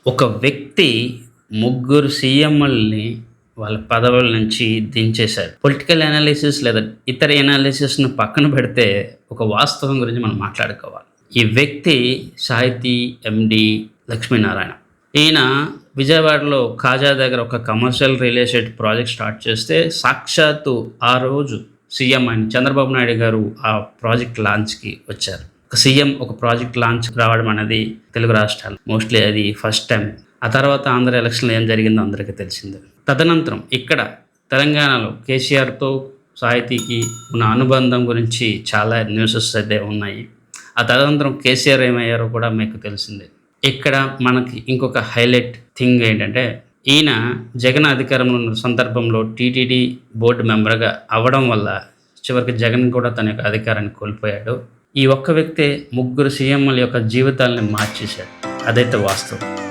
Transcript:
ఒక వ్యక్తి ముగ్గురు సీఎంలని వాళ్ళ పదవుల నుంచి దించేశారు. పొలిటికల్ అనాలిసిస్ లేదా ఇతర అనాలిసిస్‌ను పక్కన పెడితే ఒక వాస్తవం గురించి మనం మాట్లాడుకోవాలి. ఈ వ్యక్తి సాహితీ ఎండీ లక్ష్మీనారాయణ. ఈయన విజయవాడలో కాజా దగ్గర ఒక commercial real estate project start చేస్తే సాక్షాత్తు ఆ రోజు సీఎం అయిన చంద్రబాబు నాయుడు గారు ఆ ప్రాజెక్ట్ లాంచ్‌కి వచ్చారు. ఒక సీఎం ఒక ప్రాజెక్ట్ లాంచ్ రావడం అనేది తెలుగు రాష్ట్రాలు మోస్ట్లీ అది ఫస్ట్ టైం. ఆ తర్వాత ఆంధ్ర ఎలక్షన్లో ఏం జరిగిందో అందరికీ తెలిసిందే. తదనంతరం ఇక్కడ తెలంగాణలో కేసీఆర్తో సాహితీకి ఉన్న అనుబంధం గురించి చాలా న్యూసెస్ అయితే ఉన్నాయి. ఆ తదనంతరం కేసీఆర్ ఏమయ్యారో కూడా మీకు తెలిసిందే. ఇక్కడ మనకి ఇంకొక హైలైట్ థింగ్ ఏంటంటే ఈయన జగన్ అధికారంలో ఉన్న సందర్భంలో టీటీడీ బోర్డు మెంబర్గా అవ్వడం వల్ల చివరికి జగన్ కూడా తన యొక్క అధికారాన్ని కోల్పోయాడు. ఈ ఒక్క వ్యక్తే ముగ్గురు సీఎంల యొక్క జీవితాలని మార్చేశాడు. అదైతే వాస్తవం.